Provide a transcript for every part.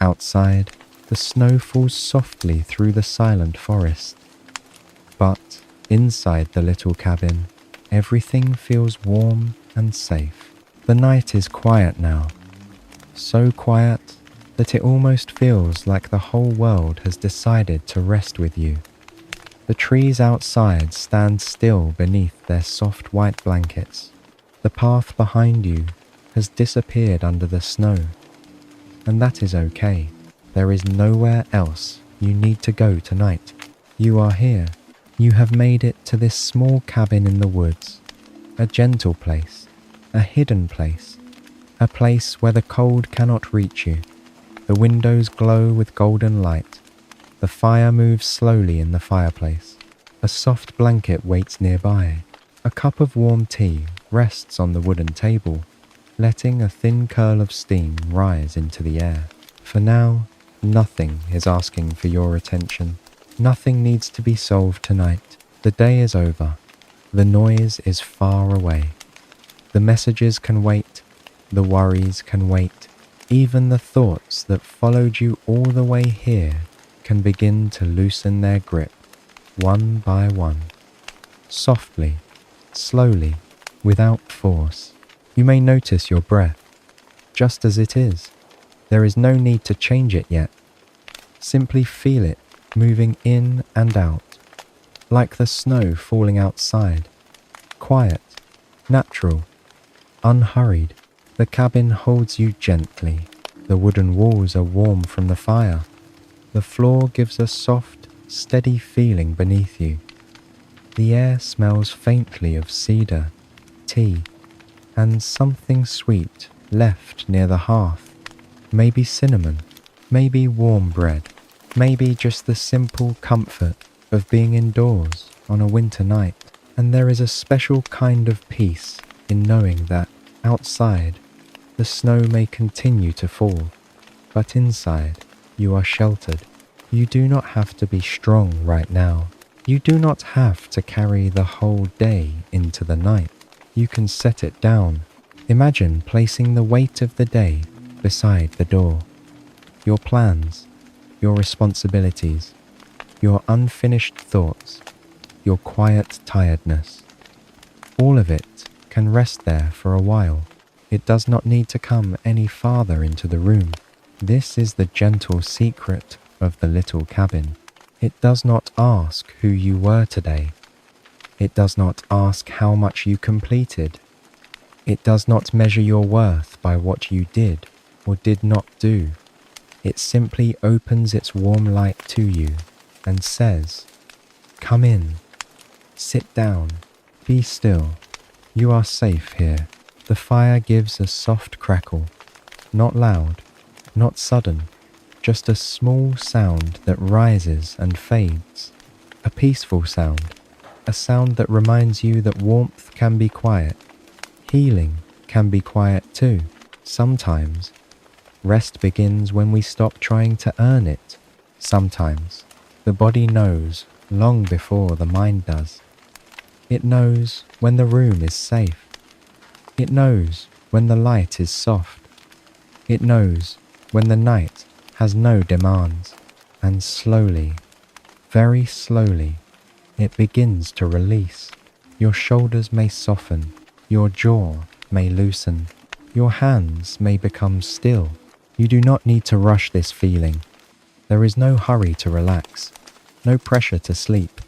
Outside, the snow falls softly through the silent forest. But inside the little cabin, everything feels warm and safe. The night is quiet now, so quiet that it almost feels like the whole world has decided to rest with you. The trees outside stand still beneath their soft white blankets. The path behind you has disappeared under the snow, and that is okay. There is nowhere else you need to go tonight. You are here. You have made it to this small cabin in the woods, a gentle place, a hidden place, a place where the cold cannot reach you. The windows glow with golden light. The fire moves slowly in the fireplace. A soft blanket waits nearby. A cup of warm tea rests on the wooden table, letting a thin curl of steam rise into the air. For now, nothing is asking for your attention. Nothing needs to be solved tonight. The day is over. The noise is far away. The messages can wait. The worries can wait. Even the thoughts that followed you all the way here can begin to loosen their grip, one by one. Softly, slowly, without force. You may notice your breath, just as it is. There is no need to change it yet. Simply feel it moving in and out, like the snow falling outside. Quiet, natural, unhurried. The cabin holds you gently. The wooden walls are warm from the fire. The floor gives a soft, steady feeling beneath you. The air smells faintly of cedar, tea, and something sweet left near the hearth. Maybe cinnamon, maybe warm bread, maybe just the simple comfort of being indoors on a winter night. And there is a special kind of peace in knowing that outside the snow may continue to fall, but inside you are sheltered. You do not have to be strong right now. You do not have to carry the whole day into the night. You can set it down. Imagine placing the weight of the day beside the door. Your plans, your responsibilities, your unfinished thoughts, your quiet tiredness. All of it can rest there for a while. It does not need to come any farther into the room. This is the gentle secret of the little cabin. It does not ask who you were today. It does not ask how much you completed. It does not measure your worth by what you did or did not do. It simply opens its warm light to you and says, "Come in, sit down, be still. You are safe here." The fire gives a soft crackle, not loud, not sudden, just a small sound that rises and fades. A peaceful sound, a sound that reminds you that warmth can be quiet. Healing can be quiet too. Sometimes, rest begins when we stop trying to earn it. Sometimes, the body knows long before the mind does. It knows when the room is safe. It knows when the light is soft. It knows when the night has no demands. And slowly, very slowly, it begins to release. Your shoulders may soften. Your jaw may loosen. Your hands may become still. You do not need to rush this feeling. There is no hurry to relax, no pressure to sleep,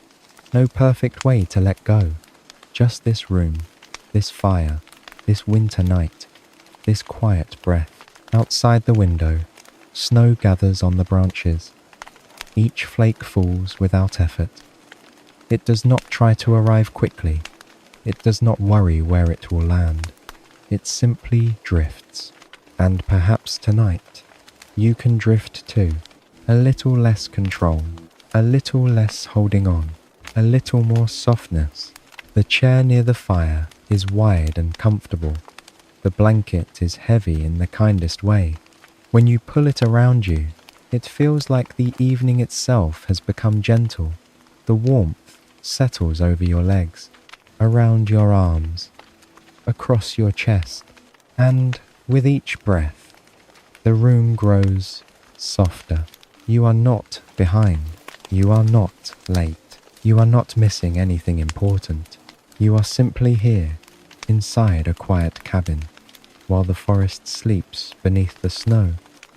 no perfect way to let go. Just this room, this fire, this winter night, this quiet breath. Outside the window, snow gathers on the branches. Each flake falls without effort. It does not try to arrive quickly. It does not worry where it will land. It simply drifts. And perhaps tonight, you can drift too. A little less control, a little less holding on, a little more softness. The chair near the fire is wide and comfortable. The blanket is heavy in the kindest way. When you pull it around you, it feels like the evening itself has become gentle. The warmth settles over your legs, around your arms, across your chest, and with each breath, the room grows softer. You are not behind. You are not late. You are not missing anything important. You are simply here, inside a quiet cabin, while the forest sleeps beneath the snow.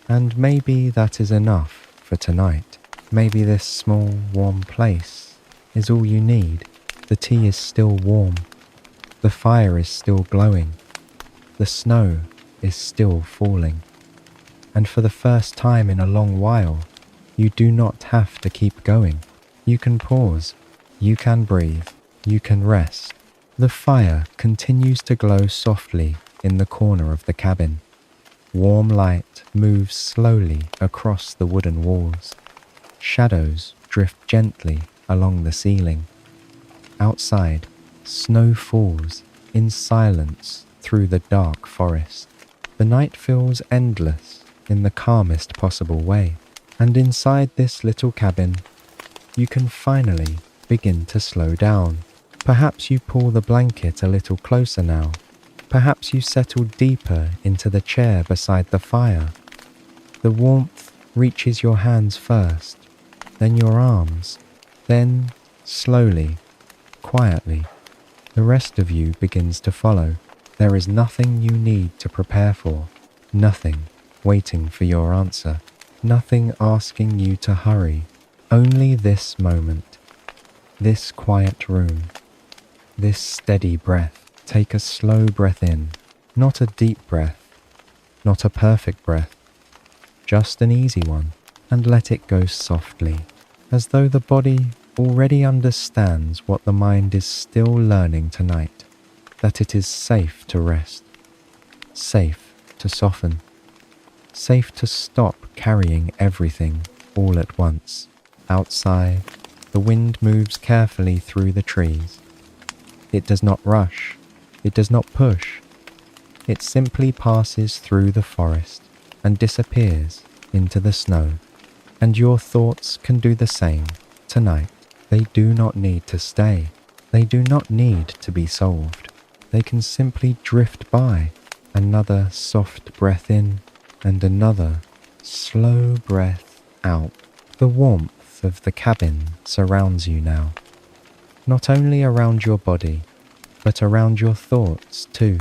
And maybe that is enough for tonight. Maybe this small, warm place is all you need. The tea is still warm. The fire is still glowing. The snow is still falling. And for the first time in a long while, you do not have to keep going. You can pause. You can breathe. You can rest. The fire continues to glow softly in the corner of the cabin. Warm light moves slowly across the wooden walls. Shadows drift gently along the ceiling. Outside, snow falls in silence through the dark forest. The night feels endless in the calmest possible way, and inside this little cabin, you can finally begin to slow down. Perhaps you pull the blanket a little closer now. Perhaps you settle deeper into the chair beside the fire. The warmth reaches your hands first, then your arms, then slowly, quietly, the rest of you begins to follow. There is nothing you need to prepare for, nothing waiting for your answer, nothing asking you to hurry, only this moment, this quiet room, this steady breath. Take a slow breath in, not a deep breath, not a perfect breath, just an easy one, and let it go softly, as though the body already understands what the mind is still learning tonight, that it is safe to rest, safe to soften, safe to stop carrying everything all at once. Outside, the wind moves carefully through the trees. It does not rush. It does not push. It simply passes through the forest and disappears into the snow. And your thoughts can do the same tonight. They do not need to stay. They do not need to be solved. They can simply drift by. Another soft breath in and another slow breath out. The warmth of the cabin surrounds you now. Not only around your body, but around your thoughts too.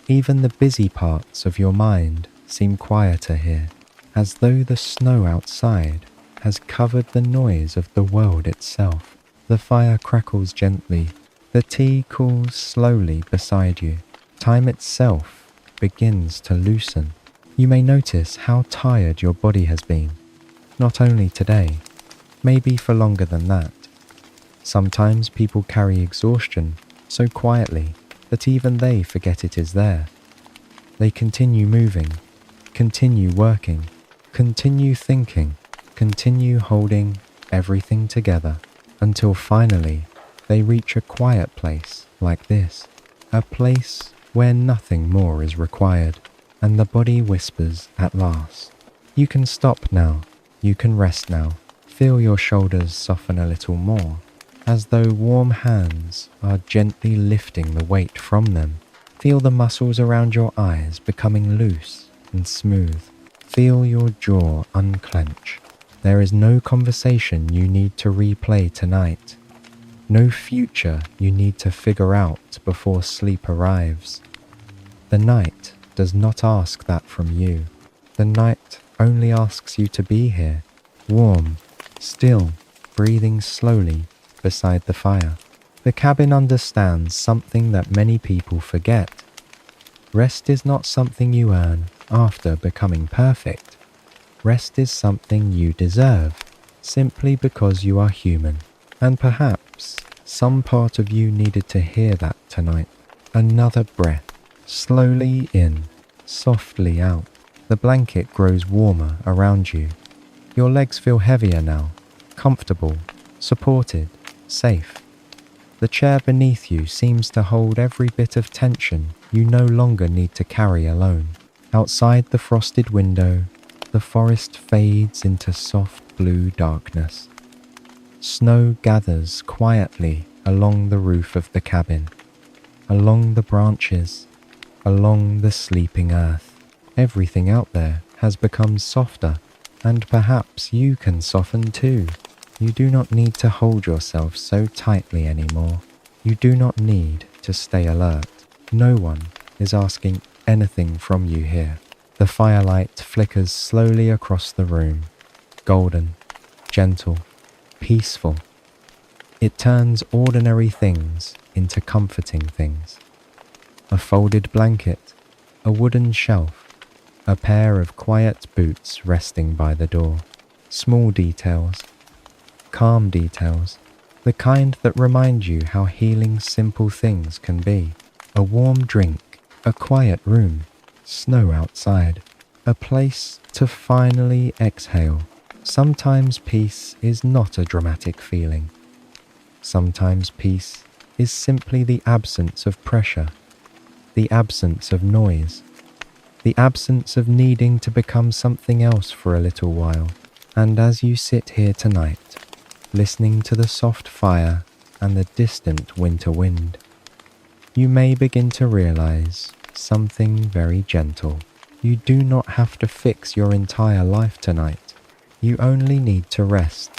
Even the busy parts of your mind seem quieter here, as though the snow outside has covered the noise of the world itself. The fire crackles gently. The tea cools slowly beside you. Time itself begins to loosen. You may notice how tired your body has been. Not only today, maybe for longer than that. Sometimes people carry exhaustion so quietly that even they forget it is there. They continue moving, continue working, continue thinking, continue holding everything together until finally they reach a quiet place like this, a place where nothing more is required, and the body whispers at last. You can stop now, you can rest now. Feel your shoulders soften a little more, as though warm hands are gently lifting the weight from them. Feel the muscles around your eyes becoming loose and smooth. Feel your jaw unclench. There is no conversation you need to replay tonight. No future you need to figure out before sleep arrives. The night does not ask that from you. The night only asks you to be here, warm, still, breathing slowly beside the fire. The cabin understands something that many people forget. Rest is not something you earn after becoming perfect. Rest is something you deserve, simply because you are human. And perhaps some part of you needed to hear that tonight. Another breath, slowly in, softly out. The blanket grows warmer around you. Your legs feel heavier now, comfortable, supported, safe. The chair beneath you seems to hold every bit of tension you no longer need to carry alone. Outside the frosted window, the forest fades into soft blue darkness. Snow gathers quietly along the roof of the cabin, along the branches, along the sleeping earth. Everything out there has become softer, And perhaps you can soften too. You do not need to hold yourself so tightly anymore. You do not need to stay alert. No one is asking anything from you here. The firelight flickers slowly across the room, golden, gentle, peaceful. It turns ordinary things into comforting things. A folded blanket, a wooden shelf, a pair of quiet boots resting by the door. Small details, calm details, the kind that remind you how healing simple things can be. A warm drink, a quiet room, snow outside, a place to finally exhale. Sometimes peace is not a dramatic feeling. Sometimes peace is simply the absence of pressure, the absence of noise, the absence of needing to become something else for a little while. And as you sit here tonight, listening to the soft fire and the distant winter wind, you may begin to realize something very gentle. You do not have to fix your entire life tonight. You only need to rest.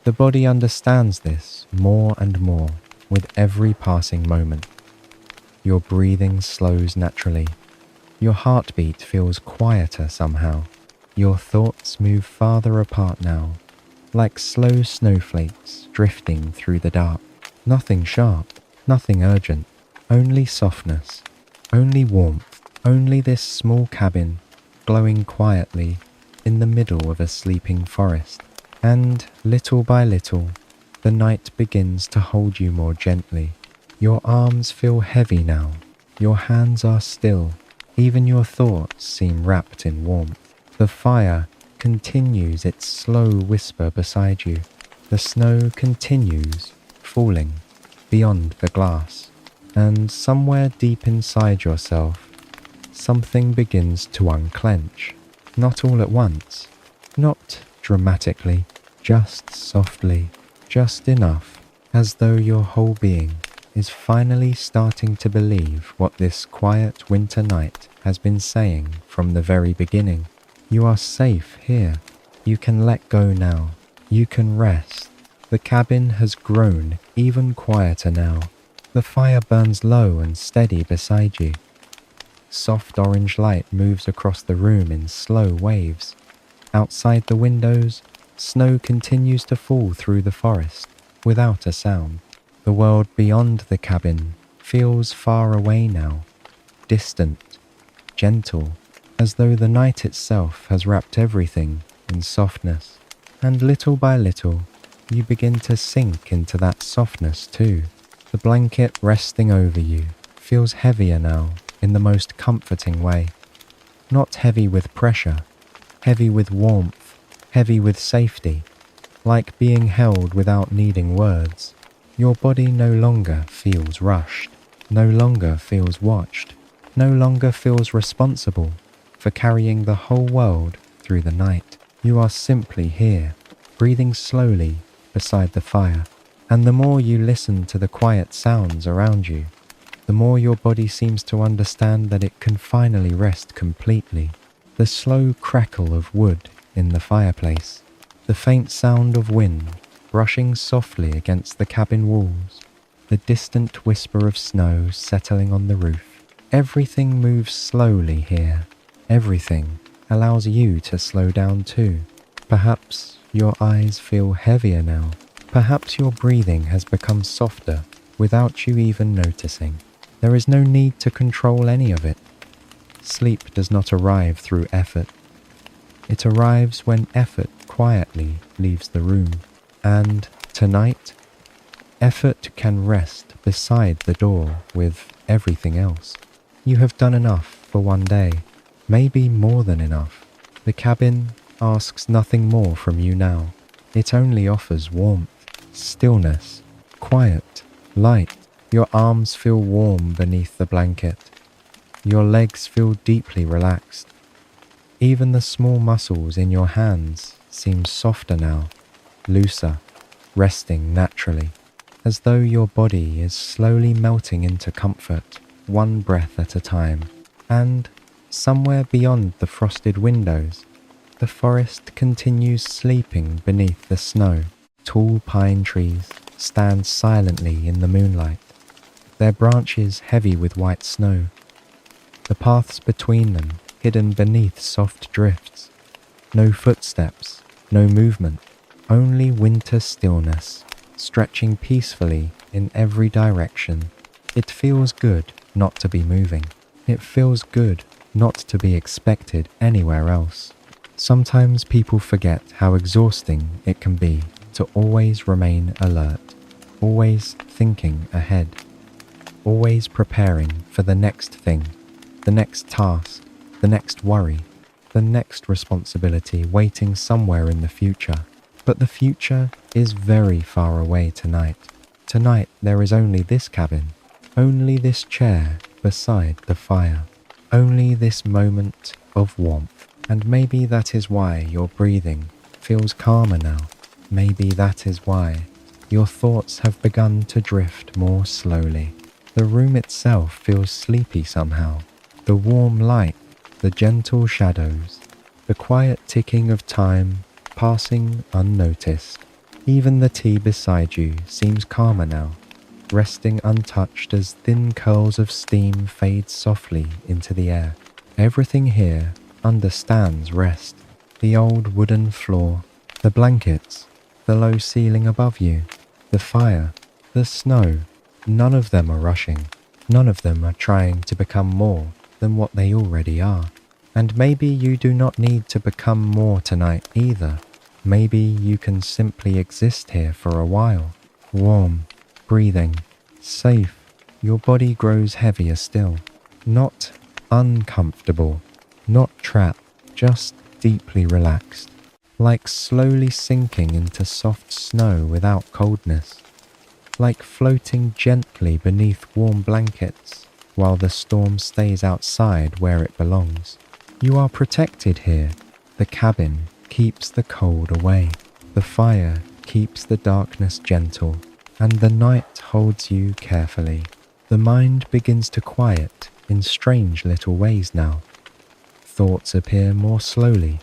The body understands this more and more with every passing moment. Your breathing slows naturally. Your heartbeat feels quieter somehow. Your thoughts move farther apart now, like slow snowflakes drifting through the dark. Nothing sharp, nothing urgent, only softness, only warmth, only this small cabin glowing quietly in the middle of a sleeping forest. And little by little, the night begins to hold you more gently. Your arms feel heavy now. Your hands are still. Even your thoughts seem wrapped in warmth. The fire continues its slow whisper beside you. The snow continues falling beyond the glass. And somewhere deep inside yourself, something begins to unclench. Not all at once, not dramatically, just softly, just enough, as though your whole being is finally starting to believe what this quiet winter night has been saying from the very beginning. You are safe here. You can let go now. You can rest. The cabin has grown even quieter now. The fire burns low and steady beside you. Soft orange light moves across the room in slow waves. Outside the windows, snow continues to fall through the forest without a sound. The world beyond the cabin feels far away now, distant, gentle, as though the night itself has wrapped everything in softness. And little by little, you begin to sink into that softness too. The blanket resting over you feels heavier now in the most comforting way. Not heavy with pressure, heavy with warmth, heavy with safety, like being held without needing words. Your body no longer feels rushed, no longer feels watched, no longer feels responsible for carrying the whole world through the night. You are simply here, breathing slowly beside the fire. And the more you listen to the quiet sounds around you, the more your body seems to understand that it can finally rest completely. The slow crackle of wood in the fireplace, the faint sound of wind brushing softly against the cabin walls, the distant whisper of snow settling on the roof. Everything moves slowly here. Everything allows you to slow down too. Perhaps your eyes feel heavier now. Perhaps your breathing has become softer without you even noticing. There is no need to control any of it. Sleep does not arrive through effort. It arrives when effort quietly leaves the room. And tonight, effort can rest beside the door with everything else. You have done enough for one day, maybe more than enough. The cabin asks nothing more from you now. It only offers warmth, stillness, quiet, light. Your arms feel warm beneath the blanket. Your legs feel deeply relaxed. Even the small muscles in your hands seem softer now, looser, resting naturally, as though your body is slowly melting into comfort, one breath at a time. And somewhere beyond the frosted windows, The forest continues sleeping beneath the snow. Tall pine trees stand silently in the moonlight, their branches heavy with white snow. The paths between them hidden beneath soft drifts. No footsteps, no movement, only winter stillness, stretching peacefully in every direction. It feels good not to be moving. It feels good not to be expected anywhere else. Sometimes people forget how exhausting it can be to always remain alert, always thinking ahead, always preparing for the next thing, the next task, the next worry, the next responsibility waiting somewhere in the future. But the future is very far away tonight. Tonight there is only this cabin, only this chair beside the fire, only this moment of warmth. And maybe that is why your breathing feels calmer now. Maybe that is why your thoughts have begun to drift more slowly. The room itself feels sleepy somehow. The warm light, the gentle shadows, the quiet ticking of time passing unnoticed. Even the tea beside you seems calmer now, resting untouched as thin curls of steam fade softly into the air. Everything here understands rest. The old wooden floor, the blankets, the low ceiling above you, the fire, the snow, none of them are rushing. None of them are trying to become more than what they already are. And maybe you do not need to become more tonight either. Maybe you can simply exist here for a while, warm, breathing, safe. Your body grows heavier still, not uncomfortable, not trapped, just deeply relaxed, like slowly sinking into soft snow without coldness, like floating gently beneath warm blankets while the storm stays outside where it belongs. You are protected here. The cabin keeps the cold away. The fire keeps the darkness gentle, and the night holds you carefully. The mind begins to quiet in strange little ways now. Thoughts appear more slowly,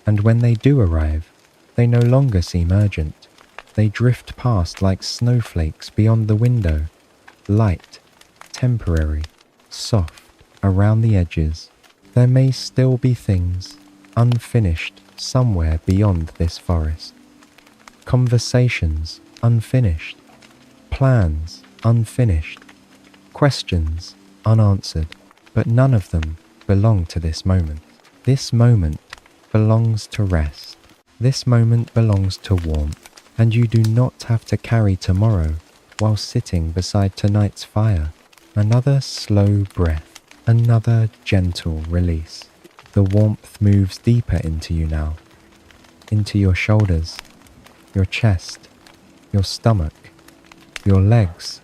and when they do arrive, they no longer seem urgent. They drift past like snowflakes beyond the window, light, temporary, soft around the edges. There may still be things unfinished somewhere beyond this forest. Conversations unfinished, plans unfinished, questions unanswered, but none of them belong to this moment. This moment belongs to rest. This moment belongs to warmth, and you do not have to carry tomorrow while sitting beside tonight's fire. Another slow breath, another gentle release. The warmth moves deeper into you now, into your shoulders, your chest, your stomach, your legs.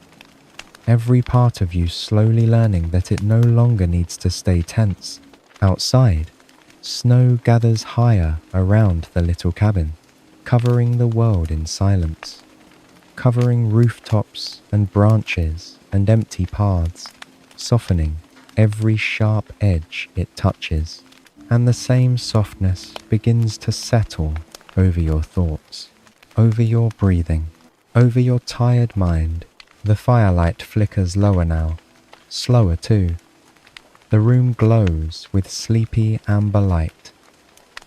Every part of you slowly learning that it no longer needs to stay tense. Outside, snow gathers higher around the little cabin, covering the world in silence, covering rooftops and branches and empty paths, softening every sharp edge it touches, and the same softness begins to settle over your thoughts, over your breathing, over your tired mind. The firelight flickers lower now, slower too. The room glows with sleepy amber light,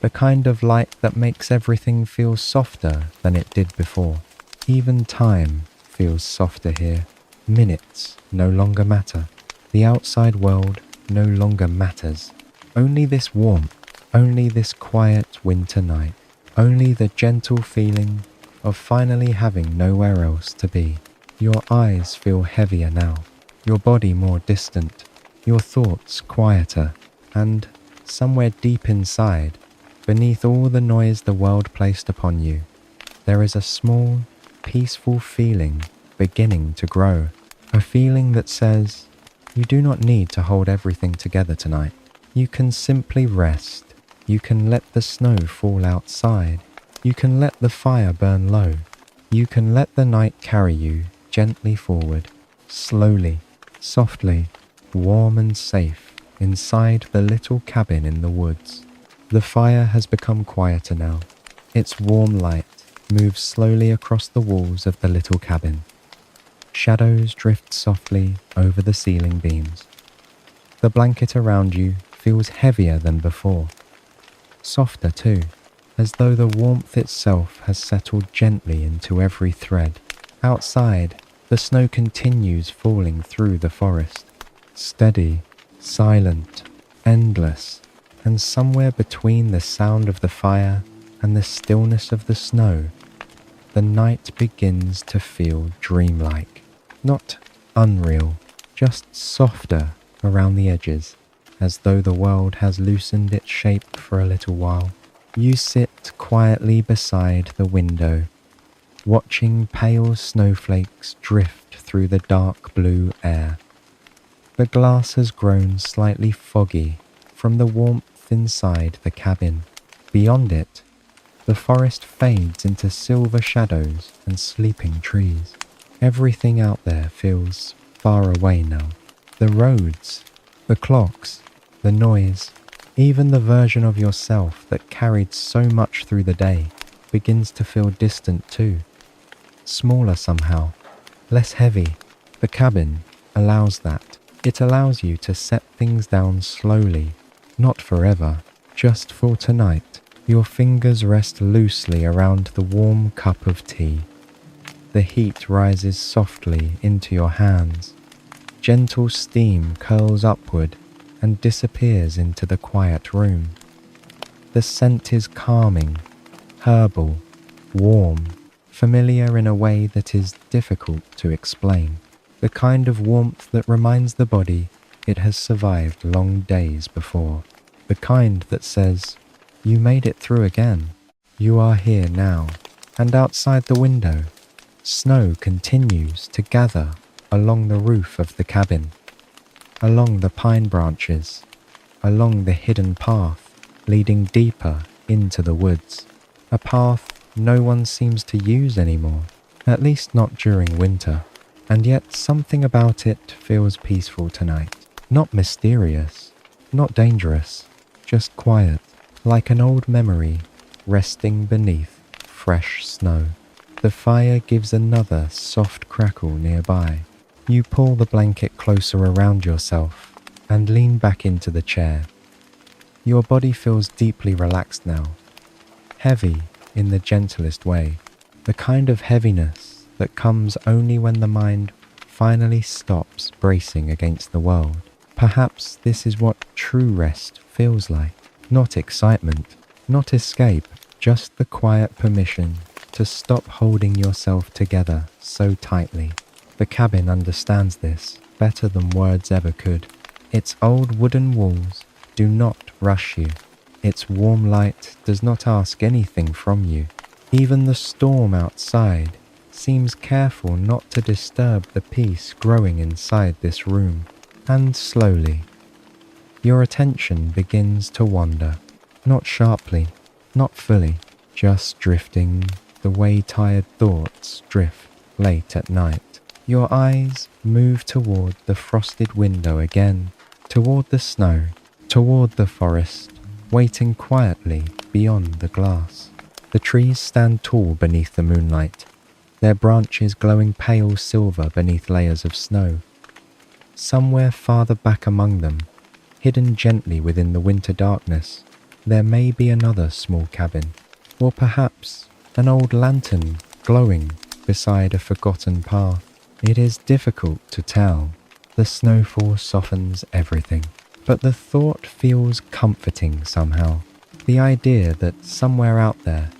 the kind of light that makes everything feel softer than it did before. Even time feels softer here. Minutes no longer matter. The outside world no longer matters. Only this warmth, only this quiet winter night, only the gentle feeling of finally having nowhere else to be. Your eyes feel heavier now, your body more distant, your thoughts quieter, and somewhere deep inside, beneath all the noise the world placed upon you, there is a small, peaceful feeling beginning to grow. A feeling that says, you do not need to hold everything together tonight. You can simply rest. You can let the snow fall outside. You can let the fire burn low. You can let the night carry you gently forward, slowly, softly, warm and safe, inside the little cabin in the woods. The fire has become quieter now. Its warm light moves slowly across the walls of the little cabin. Shadows drift softly over the ceiling beams. The blanket around you feels heavier than before. Softer too, as though the warmth itself has settled gently into every thread. Outside, the snow continues falling through the forest. Steady, silent, endless, and somewhere between the sound of the fire and the stillness of the snow, the night begins to feel dreamlike. Not unreal, just softer around the edges, as though the world has loosened its shape for a little while. You sit quietly beside the window, watching pale snowflakes drift through the dark blue air. The glass has grown slightly foggy from the warmth inside the cabin. Beyond it, the forest fades into silver shadows and sleeping trees. Everything out there feels far away now. The roads, the clocks, the noise, even the version of yourself that carried so much through the day begins to feel distant too. Smaller somehow, less heavy. The cabin allows that. It allows you to set things down slowly, not forever, just for tonight. Your fingers rest loosely around the warm cup of tea. The heat rises softly into your hands. Gentle steam curls upward and disappears into the quiet room. The scent is calming, herbal, warm, familiar in a way that is difficult to explain. The kind of warmth that reminds the body it has survived long days before. The kind that says, you made it through again. You are here now. And outside the window, snow continues to gather along the roof of the cabin, along the pine branches, along the hidden path leading deeper into the woods. A path no one seems to use anymore, at least not during winter. And yet something about it feels peaceful tonight. Not mysterious, not dangerous, just quiet, like an old memory resting beneath fresh snow. The fire gives another soft crackle nearby. You pull the blanket closer around yourself and lean back into the chair. Your body feels deeply relaxed now, heavy in the gentlest way, the kind of heaviness that comes only when the mind finally stops bracing against the world. Perhaps this is what true rest feels like. Not excitement, not escape, just the quiet permission to stop holding yourself together so tightly. The cabin understands this better than words ever could. Its old wooden walls do not rush you. Its warm light does not ask anything from you. Even the storm outside seems careful not to disturb the peace growing inside this room. And slowly, your attention begins to wander. Not sharply, not fully, just drifting the way tired thoughts drift late at night. Your eyes move toward the frosted window again, toward the snow, toward the forest, waiting quietly beyond the glass. The trees stand tall beneath the moonlight, their branches glowing pale silver beneath layers of snow. Somewhere farther back among them, hidden gently within the winter darkness, there may be another small cabin, or perhaps an old lantern glowing beside a forgotten path. It is difficult to tell. The snowfall softens everything, but the thought feels comforting somehow. The idea that somewhere out there,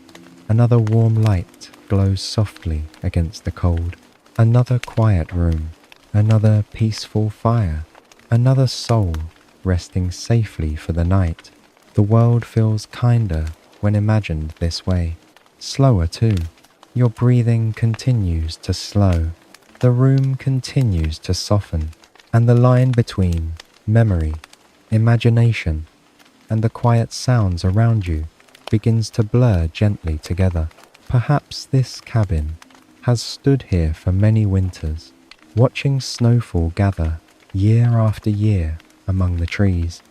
another warm light glows softly against the cold. Another quiet room, another peaceful fire, another soul resting safely for the night. The world feels kinder when imagined this way. Slower too. Your breathing continues to slow. The room continues to soften, and the line between memory, imagination, and the quiet sounds around you begins to blur gently together. Perhaps this cabin has stood here for many winters, watching snowfall gather year after year among the trees,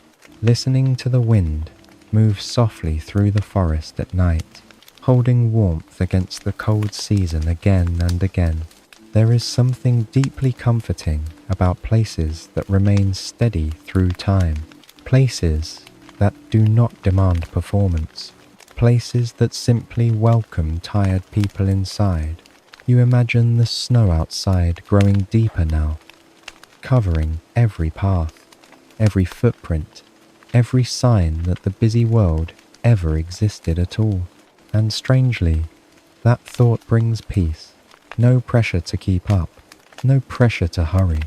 listening to the wind moves softly through the forest at night, holding warmth against the cold season again and again. There is something deeply comforting about places that remain steady through time, places that do not demand performance, places that simply welcome tired people inside. You imagine the snow outside growing deeper now, covering every path, every footprint, every sign that the busy world ever existed at all. And strangely, that thought brings peace. No pressure to keep up, no pressure to hurry,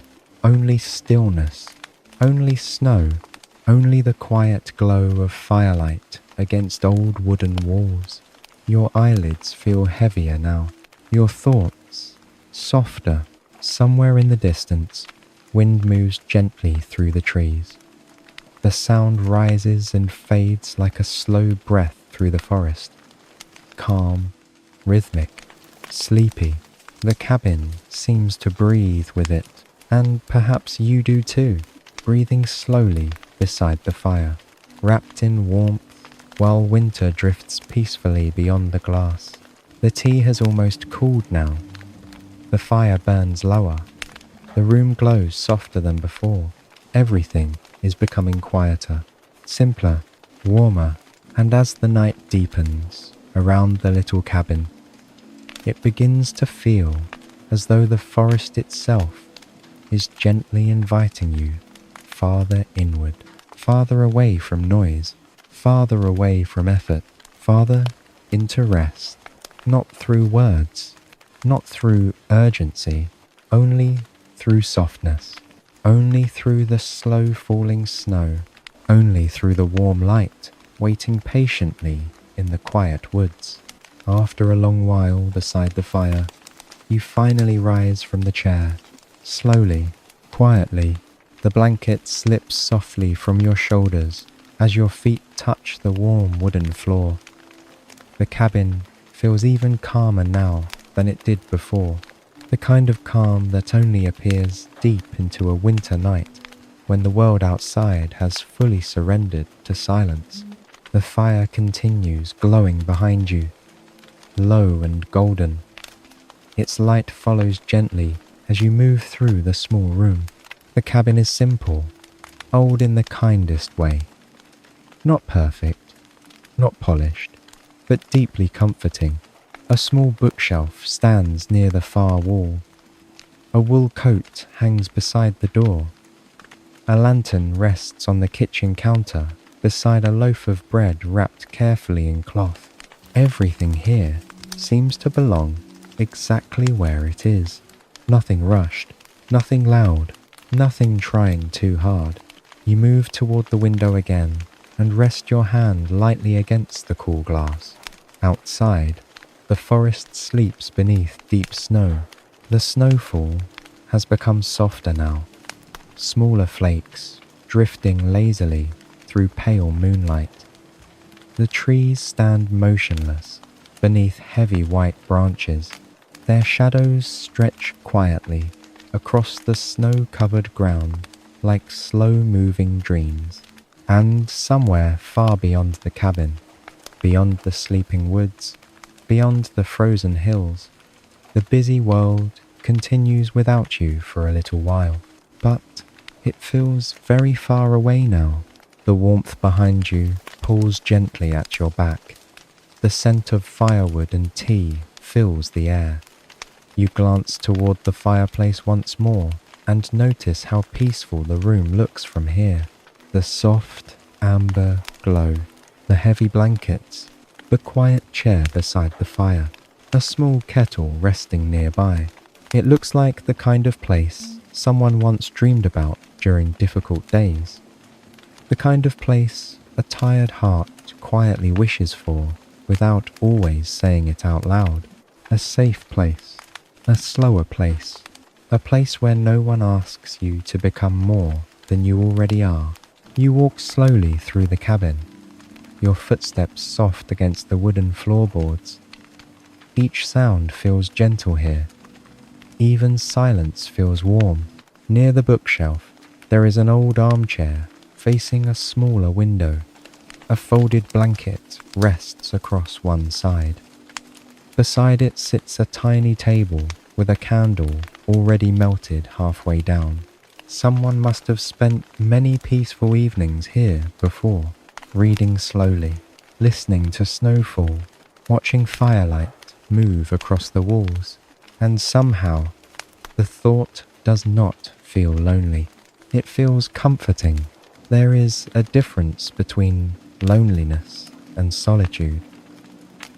only stillness, only snow, only the quiet glow of firelight against old wooden walls. Your eyelids feel heavier now, your thoughts softer. Somewhere in the distance, wind moves gently through the trees. The sound rises and fades like a slow breath through the forest. Calm, rhythmic, sleepy. The cabin seems to breathe with it, and perhaps you do too, breathing slowly beside the fire, wrapped in warmth while winter drifts peacefully beyond the glass. The tea has almost cooled now. The fire burns lower. The room glows softer than before. Everything is becoming quieter, simpler, warmer, and as the night deepens around the little cabin, it begins to feel as though the forest itself is gently inviting you farther inward, farther away from noise, farther away from effort, farther into rest, not through words, not through urgency, only through softness, only through the slow falling snow, only through the warm light waiting patiently in the quiet woods. After a long while beside the fire, you finally rise from the chair. Slowly, quietly, the blanket slips softly from your shoulders as your feet touch the warm wooden floor. The cabin feels even calmer now than it did before, the kind of calm that only appears deep into a winter night when the world outside has fully surrendered to silence. The fire continues glowing behind you, low and golden. Its light follows gently as you move through the small room. The cabin is simple, old in the kindest way. Not perfect, not polished, but deeply comforting. A small bookshelf stands near the far wall. A wool coat hangs beside the door. A lantern rests on the kitchen counter beside a loaf of bread wrapped carefully in cloth. Everything here seems to belong exactly where it is. Nothing rushed, nothing loud, nothing trying too hard. You move toward the window again and rest your hand lightly against the cool glass. Outside, the forest sleeps beneath deep snow. The snowfall has become softer now, smaller flakes drifting lazily through pale moonlight. The trees stand motionless beneath heavy white branches. Their shadows stretch quietly across the snow-covered ground like slow-moving dreams. And somewhere far beyond the cabin, beyond the sleeping woods, beyond the frozen hills, the busy world continues without you for a little while. But it feels very far away now. The warmth behind you pulls gently at your back. The scent of firewood and tea fills the air. You glance toward the fireplace once more and notice how peaceful the room looks from here. The soft amber glow, the heavy blankets, the quiet chair beside the fire, a small kettle resting nearby. It looks like the kind of place someone once dreamed about during difficult days. The kind of place a tired heart quietly wishes for without always saying it out loud. A safe place, a slower place, a place where no one asks you to become more than you already are. You walk slowly through the cabin, your footsteps soft against the wooden floorboards. Each sound feels gentle here. Even silence feels warm. Near the bookshelf, there is an old armchair facing a smaller window. A folded blanket rests across one side. Beside it sits a tiny table with a candle already melted halfway down. Someone must have spent many peaceful evenings here before, reading slowly, listening to snowfall, watching firelight move across the walls, and somehow the thought does not feel lonely. It feels comforting. There is a difference between loneliness and solitude.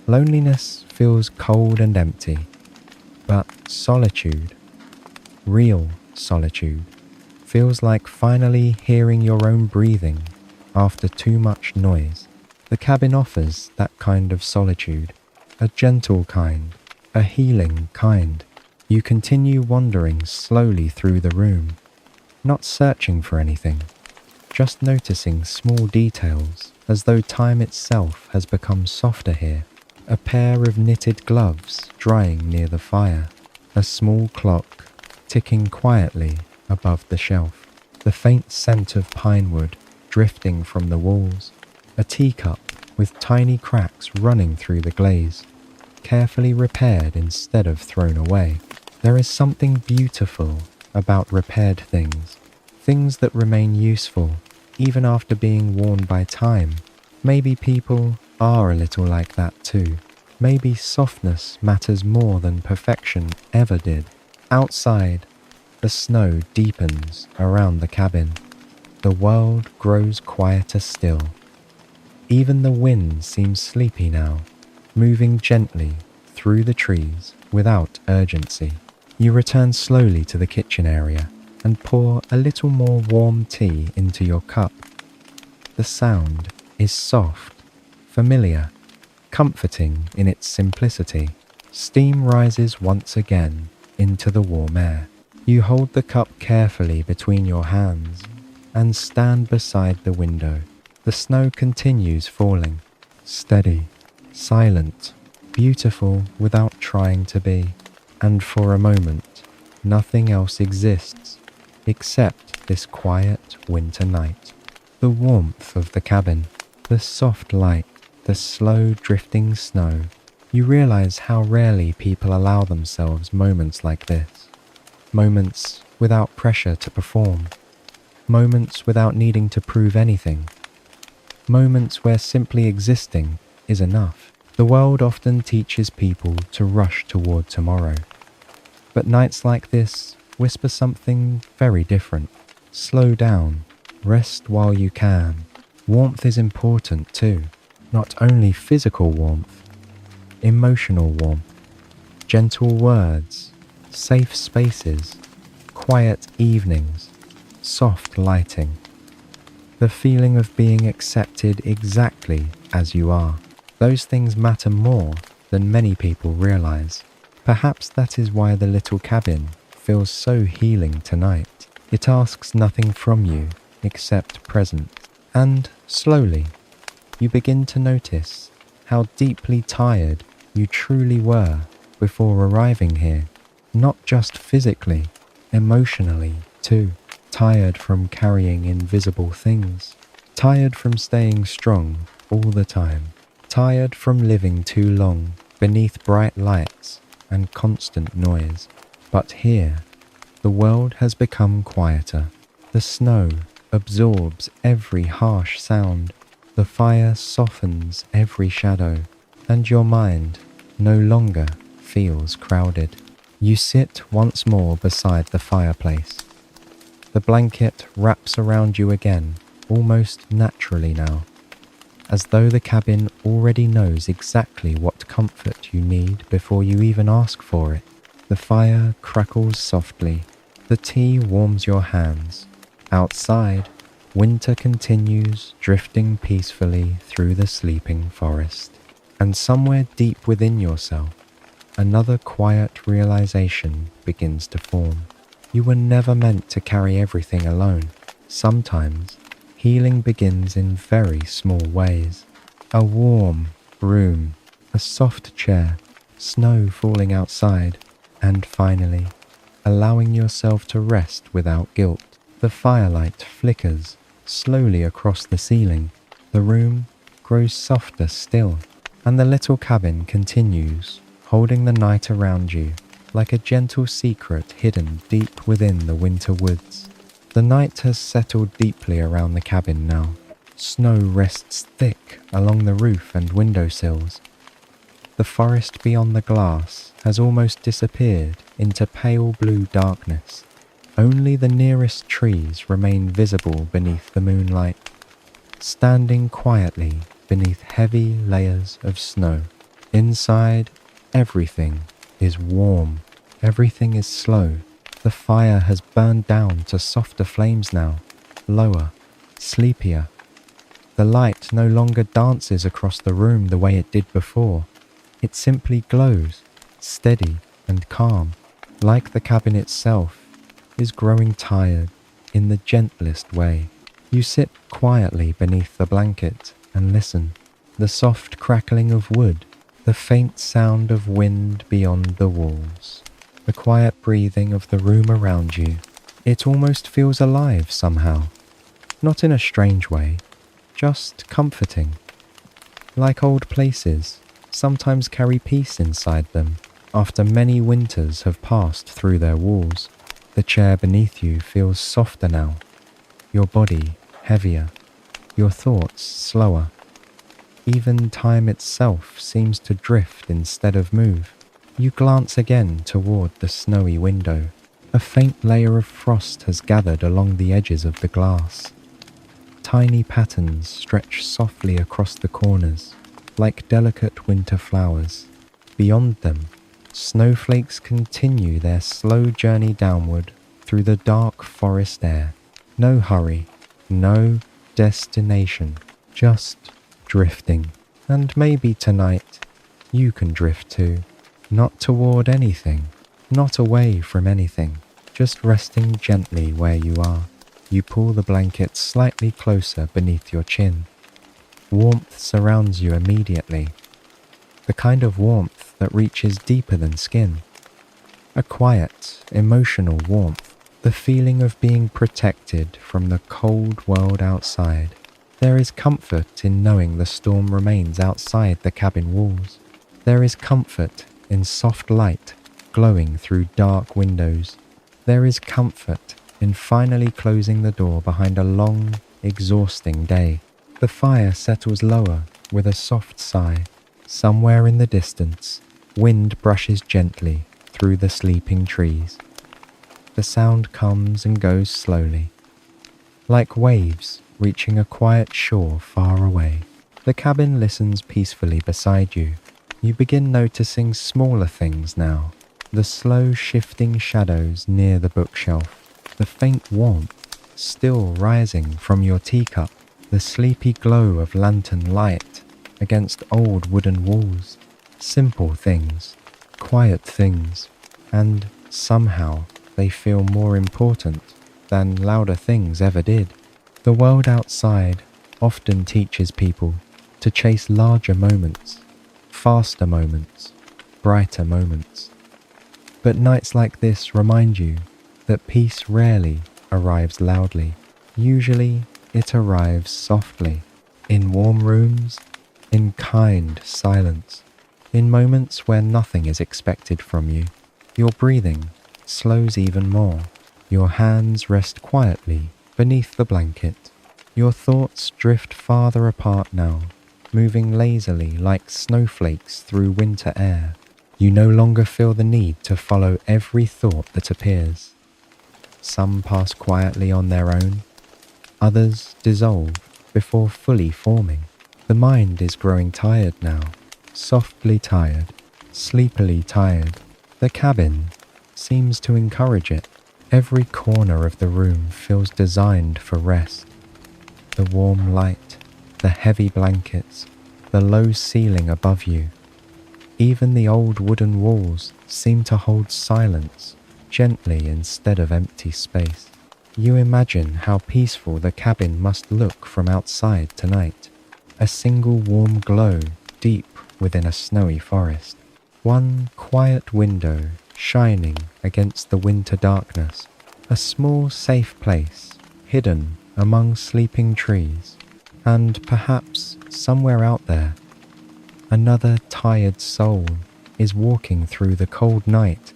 Loneliness feels cold and empty, but solitude, real solitude, feels like finally hearing your own breathing after too much noise. The cabin offers that kind of solitude, a gentle kind, a healing kind. You continue wandering slowly through the room, not searching for anything, just noticing small details as though time itself has become softer here. A pair of knitted gloves drying near the fire, a small clock ticking quietly above the shelf, the faint scent of pine wood drifting from the walls, a teacup with tiny cracks running through the glaze, carefully repaired instead of thrown away. There is something beautiful about repaired things, things that remain useful even after being worn by time. Maybe people are a little like that too. Maybe softness matters more than perfection ever did. Outside, the snow deepens around the cabin. The world grows quieter still. Even the wind seems sleepy now, moving gently through the trees without urgency. You return slowly to the kitchen area and pour a little more warm tea into your cup. The sound is soft, familiar, comforting in its simplicity. Steam rises once again into the warm air. You hold the cup carefully between your hands and stand beside the window. The snow continues falling, steady, silent, beautiful without trying to be. And for a moment, nothing else exists except this quiet winter night. The warmth of the cabin, the soft light, the slow drifting snow. You realize how rarely people allow themselves moments like this. Moments without pressure to perform. Moments without needing to prove anything. Moments where simply existing is enough. The world often teaches people to rush toward tomorrow. But nights like this whisper something very different. Slow down. Rest while you can. Warmth is important too. Not only physical warmth, emotional warmth, gentle words, safe spaces, quiet evenings, soft lighting. The feeling of being accepted exactly as you are. Those things matter more than many people realize. Perhaps that is why the little cabin feels so healing tonight. It asks nothing from you except presence. And slowly, you begin to notice how deeply tired you truly were before arriving here. Not just physically, emotionally too. Tired from carrying invisible things. Tired from staying strong all the time. Tired from living too long beneath bright lights and constant noise. But here, the world has become quieter. The snow absorbs every harsh sound. The fire softens every shadow, and your mind no longer feels crowded. You sit once more beside the fireplace. The blanket wraps around you again, almost naturally now, as though the cabin already knows exactly what comfort you need before you even ask for it. The fire crackles softly. The tea warms your hands. Outside, winter continues drifting peacefully through the sleeping forest. And somewhere deep within yourself, another quiet realization begins to form. You were never meant to carry everything alone. Sometimes, healing begins in very small ways. A warm room, a soft chair, snow falling outside, and finally, allowing yourself to rest without guilt. The firelight flickers slowly across the ceiling. The room grows softer still, and the little cabin continues, holding the night around you like a gentle secret hidden deep within the winter woods. The night has settled deeply around the cabin now. Snow rests thick along the roof and windowsills. The forest beyond the glass has almost disappeared into pale blue darkness. Only the nearest trees remain visible beneath the moonlight, standing quietly beneath heavy layers of snow. Inside, everything is warm. Everything is slow. The fire has burned down to softer flames now, lower, sleepier. The light no longer dances across the room the way it did before. It simply glows, steady and calm, like the cabin itself is growing tired in the gentlest way. You sit quietly beneath the blanket and listen. The soft crackling of wood, the faint sound of wind beyond the walls, the quiet breathing of the room around you. It almost feels alive somehow. Not in a strange way, just comforting. Like old places, sometimes carry peace inside them after many winters have passed through their walls. The chair beneath you feels softer now, your body heavier, your thoughts slower. Even time itself seems to drift instead of move. You glance again toward the snowy window. A faint layer of frost has gathered along the edges of the glass. Tiny patterns stretch softly across the corners, like delicate winter flowers. Beyond them, snowflakes continue their slow journey downward through the dark forest air. No hurry, no destination, just drifting. And maybe tonight, you can drift too. Not toward anything, not away from anything, just resting gently where you are. You pull the blanket slightly closer beneath your chin. Warmth surrounds you immediately, the kind of warmth that reaches deeper than skin. A quiet, emotional warmth, the feeling of being protected from the cold world outside. There is comfort in knowing the storm remains outside the cabin walls. There is comfort in soft light glowing through dark windows. There is comfort in finally closing the door behind a long, exhausting day. The fire settles lower with a soft sigh. Somewhere in the distance, wind brushes gently through the sleeping trees. The sound comes and goes slowly, like waves reaching a quiet shore far away. The cabin listens peacefully beside you. You begin noticing smaller things now. The slow shifting shadows near the bookshelf. The faint warmth still rising from your teacup. The sleepy glow of lantern light against old wooden walls. Simple things, quiet things, and somehow they feel more important than louder things ever did. The world outside often teaches people to chase larger moments, faster moments, brighter moments. But nights like this remind you that peace rarely arrives loudly. Usually it arrives softly, in warm rooms, in kind silence, in moments where nothing is expected from you. Your breathing slows even more. Your hands rest quietly beneath the blanket. Your thoughts drift farther apart now, moving lazily like snowflakes through winter air. You no longer feel the need to follow every thought that appears. Some pass quietly on their own, others dissolve before fully forming. The mind is growing tired now, softly tired, sleepily tired. The cabin seems to encourage it. Every corner of the room feels designed for rest. The warm light, the heavy blankets, the low ceiling above you. Even the old wooden walls seem to hold silence, gently instead of empty space. You imagine how peaceful the cabin must look from outside tonight. A single warm glow deep within a snowy forest. One quiet window shining against the winter darkness. A small safe place hidden among sleeping trees. And perhaps somewhere out there, another tired soul is walking through the cold night,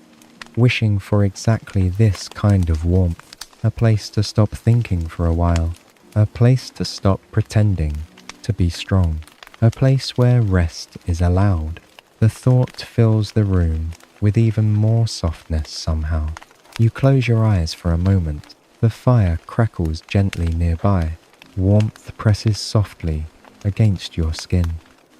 wishing for exactly this kind of warmth, a place to stop thinking for a while, a place to stop pretending to be strong, a place where rest is allowed. The thought fills the room with even more softness somehow. You close your eyes for a moment. The fire crackles gently nearby. Warmth presses softly against your skin.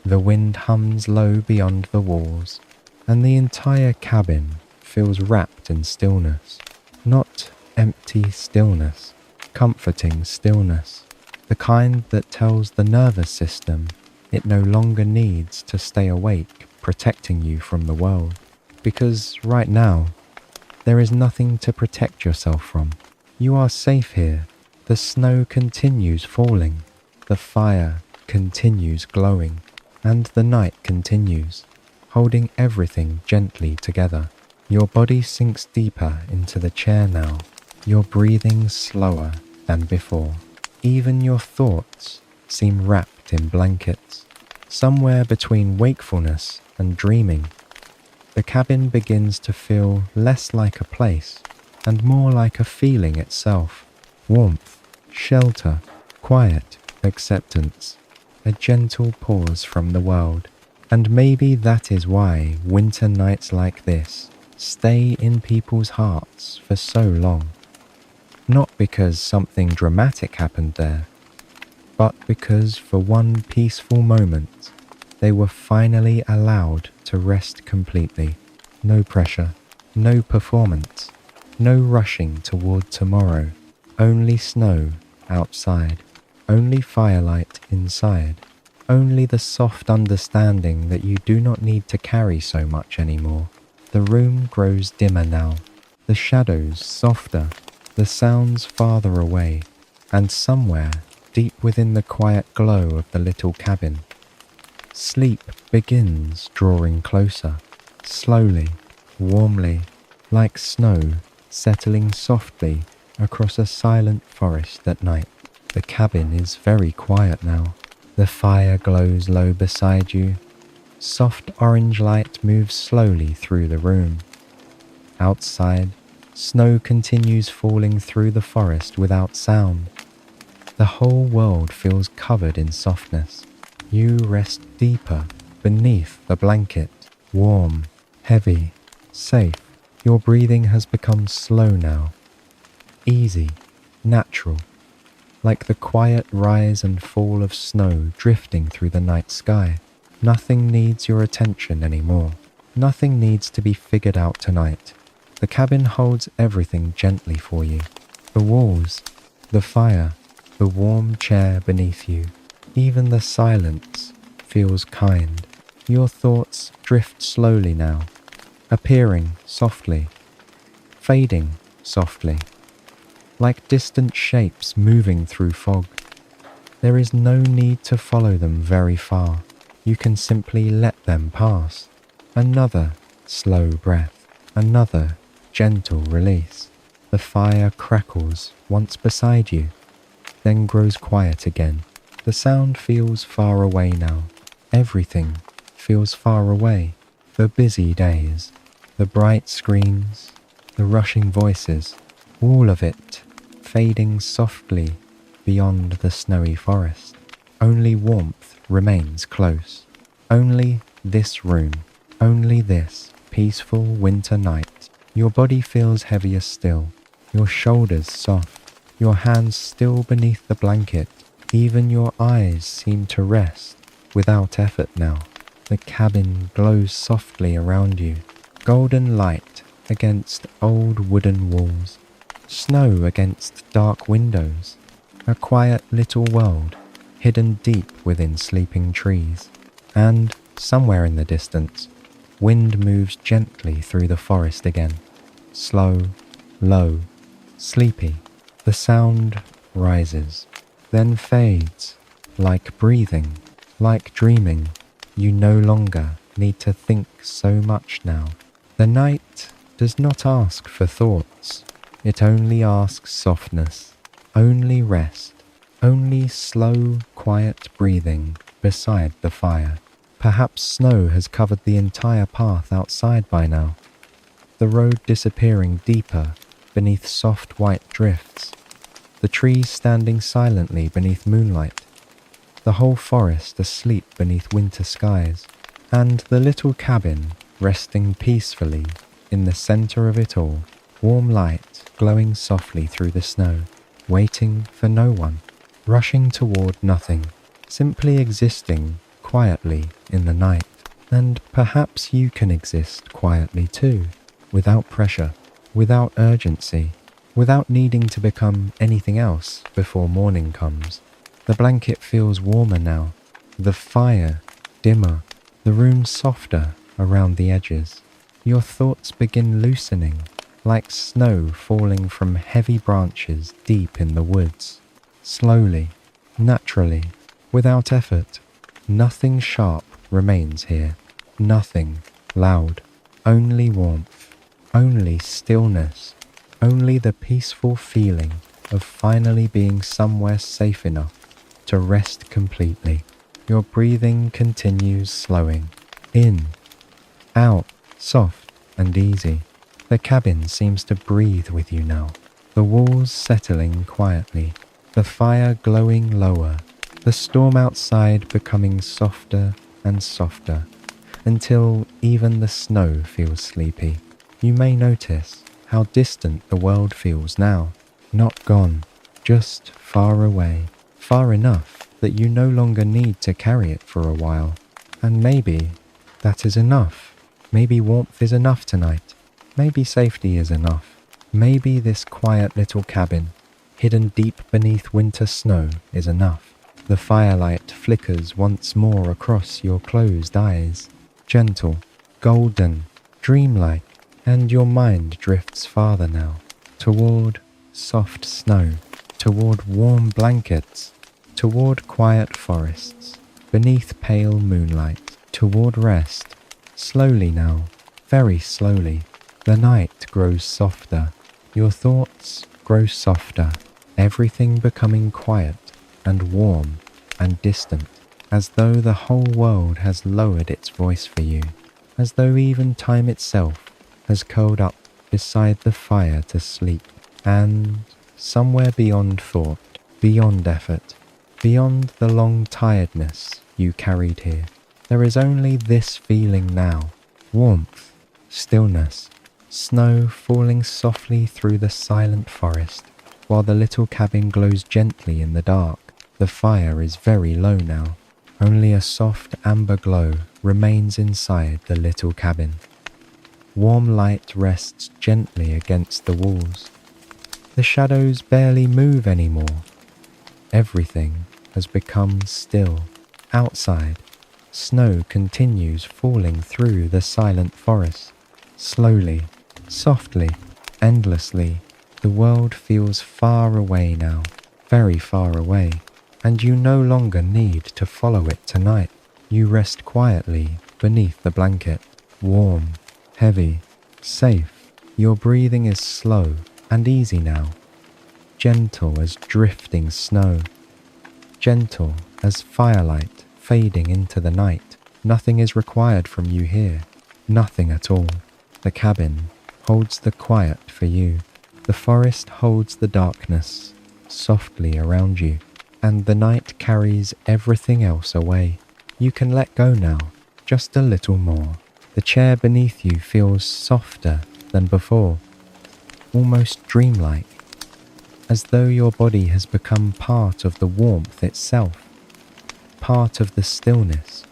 The wind hums low beyond the walls, and the entire cabin feels wrapped in stillness. Not empty stillness, comforting stillness. The kind that tells the nervous system it no longer needs to stay awake, protecting you from the world. Because right now, there is nothing to protect yourself from. You are safe here. The snow continues falling. The fire continues glowing. And the night continues, holding everything gently together. Your body sinks deeper into the chair now. Your breathing slower than before. Even your thoughts seem wrapped in blankets. Somewhere between wakefulness and dreaming, the cabin begins to feel less like a place and more like a feeling itself. Warmth, shelter, quiet, acceptance, a gentle pause from the world. And maybe that is why winter nights like this stay in people's hearts for so long. Not because something dramatic happened there, but because for one peaceful moment, they were finally allowed to rest completely. No pressure, no performance, no rushing toward tomorrow, only snow outside, only firelight inside, only the soft understanding that you do not need to carry so much anymore. The room grows dimmer now, the shadows softer, the sounds farther away, and somewhere deep within the quiet glow of the little cabin, sleep begins drawing closer, slowly, warmly, like snow settling softly across a silent forest at night. The cabin is very quiet now. The fire glows low beside you. Soft orange light moves slowly through the room. Outside, snow continues falling through the forest without sound. The whole world feels covered in softness. You rest deeper beneath the blanket, warm, heavy, safe. Your breathing has become slow now, easy, natural, like the quiet rise and fall of snow drifting through the night sky. Nothing needs your attention anymore. Nothing needs to be figured out tonight. The cabin holds everything gently for you. The walls, the fire, the warm chair beneath you. Even the silence feels kind. Your thoughts drift slowly now, appearing softly, fading softly, like distant shapes moving through fog. There is no need to follow them very far. You can simply let them pass. Another slow breath, another gentle release. The fire crackles once beside you, then grows quiet again. The sound feels far away now. Everything feels far away. The busy days, the bright screens, the rushing voices, all of it fading softly beyond the snowy forest. Only warmth remains close. Only this room. Only this peaceful winter night. Your body feels heavier still. Your shoulders soft. Your hands still beneath the blanket. Even your eyes seem to rest without effort now. The cabin glows softly around you. Golden light against old wooden walls. Snow against dark windows. A quiet little world hidden deep within sleeping trees. And somewhere in the distance, wind moves gently through the forest again. Slow, low, sleepy. The sound rises, then fades, like breathing, like dreaming. You no longer need to think so much now. The night does not ask for thoughts. It only asks softness, only rest, only slow, quiet breathing beside the fire. Perhaps snow has covered the entire path outside by now, the road disappearing deeper beneath soft white drifts, the trees standing silently beneath moonlight, the whole forest asleep beneath winter skies, and the little cabin resting peacefully in the center of it all, warm light glowing softly through the snow, waiting for no one, rushing toward nothing, simply existing quietly in the night. And perhaps you can exist quietly too, without pressure, without urgency, without needing to become anything else before morning comes. The blanket feels warmer now, the fire dimmer, the room softer around the edges. Your thoughts begin loosening, like snow falling from heavy branches deep in the woods. Slowly, naturally, without effort. Nothing sharp remains here, nothing loud, only warmth, only stillness, only the peaceful feeling of finally being somewhere safe enough to rest completely. Your breathing continues slowing, in, out, soft and easy. The cabin seems to breathe with you now, the walls settling quietly, the fire glowing lower, the storm outside becoming softer and softer, until even the snow feels sleepy. You may notice how distant the world feels now, not gone, just far away, far enough that you no longer need to carry it for a while. And maybe that is enough. Maybe warmth is enough tonight. Maybe safety is enough. Maybe this quiet little cabin, hidden deep beneath winter snow, is enough. The firelight flickers once more across your closed eyes, gentle, golden, dreamlike, and your mind drifts farther now, toward soft snow, toward warm blankets, toward quiet forests, beneath pale moonlight, toward rest. Slowly now, very slowly, the night grows softer, your thoughts grow softer, everything becoming quiet and warm and distant, as though the whole world has lowered its voice for you, as though even time itself has curled up beside the fire to sleep. And somewhere beyond thought, beyond effort, beyond the long tiredness you carried here, there is only this feeling now, warmth, stillness, snow falling softly through the silent forest, while the little cabin glows gently in the dark. The fire is very low now. Only a soft amber glow remains inside the little cabin. Warm light rests gently against the walls. The shadows barely move anymore. Everything has become still. Outside, snow continues falling through the silent forest. Slowly, softly, endlessly, the world feels far away now, very far away, and you no longer need to follow it tonight. You rest quietly beneath the blanket, warm, heavy, safe. Your breathing is slow and easy now, gentle as drifting snow, gentle as firelight fading into the night. Nothing is required from you here, nothing at all. The cabin holds the quiet for you. The forest holds the darkness softly around you, and the night carries everything else away. You can let go now, just a little more. The chair beneath you feels softer than before, almost dreamlike, as though your body has become part of the warmth itself, part of the stillness,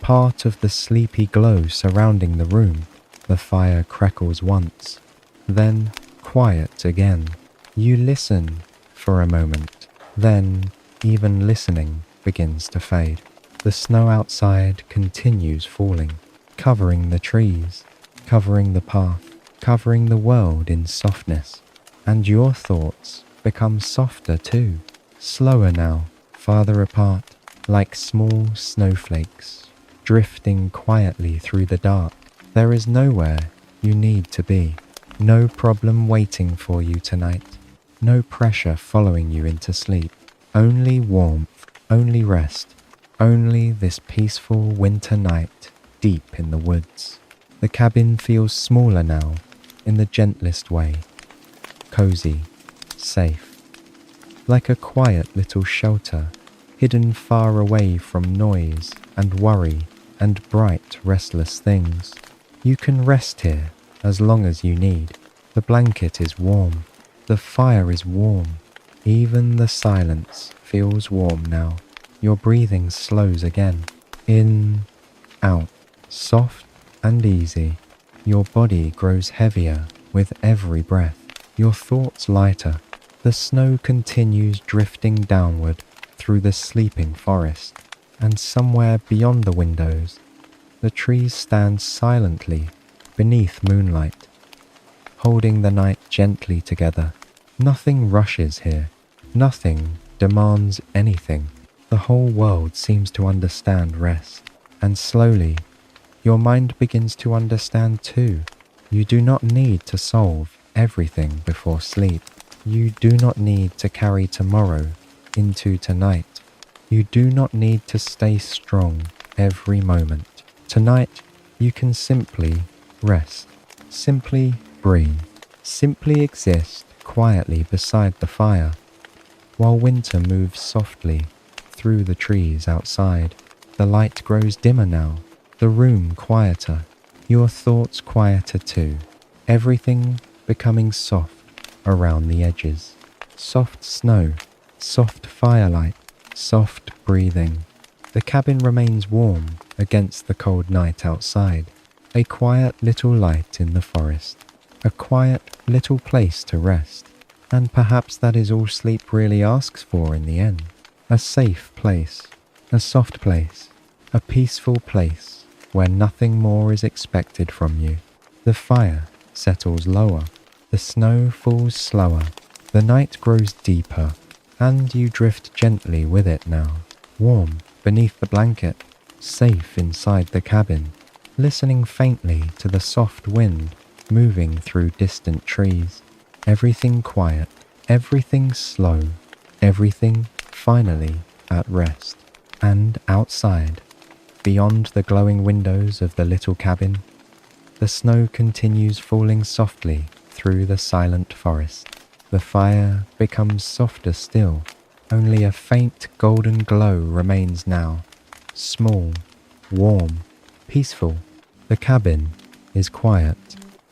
part of the sleepy glow surrounding the room. The fire crackles once, then quiet again. You listen for a moment, then even listening begins to fade. The snow outside continues falling, covering the trees, covering the path, covering the world in softness. And your thoughts become softer too, slower now, farther apart, like small snowflakes, drifting quietly through the dark. There is nowhere you need to be, no problem waiting for you tonight, no pressure following you into sleep, only warmth, only rest, Only this peaceful winter night deep in the woods. The cabin feels smaller now, in the gentlest way. Cozy, safe, like a quiet little shelter, hidden far away from noise and worry and bright, restless things. You can rest here as long as you need. The blanket is warm, the fire is warm, even the silence feels warm now. Your breathing slows again. In, out, soft and easy. Your body grows heavier with every breath. Your thoughts lighter. The snow continues drifting downward through the sleeping forest, and somewhere beyond the windows, the trees stand silently beneath moonlight, holding the night gently together. Nothing rushes here. Nothing demands anything. The whole world seems to understand rest, and slowly, your mind begins to understand too. You do not need to solve everything before sleep. You do not need to carry tomorrow into tonight. You do not need to stay strong every moment. Tonight, you can simply rest, simply breathe, simply exist quietly beside the fire, while winter moves softly through the trees outside. The light grows dimmer now, the room quieter, your thoughts quieter too, everything becoming soft around the edges. Soft snow, soft firelight, soft breathing. The cabin remains warm against the cold night outside. A quiet little light in the forest, a quiet little place to rest. And perhaps that is all sleep really asks for in the end. A safe place, a soft place, a peaceful place where nothing more is expected from you. The fire settles lower, the snow falls slower, the night grows deeper, and you drift gently with it now, warm beneath the blanket, safe inside the cabin, listening faintly to the soft wind moving through distant trees. Everything quiet, everything slow, everything finally at rest. And outside, beyond the glowing windows of the little cabin, the snow continues falling softly through the silent forest. The fire becomes softer still. Only a faint golden glow remains now. Small, warm, peaceful. The cabin is quiet,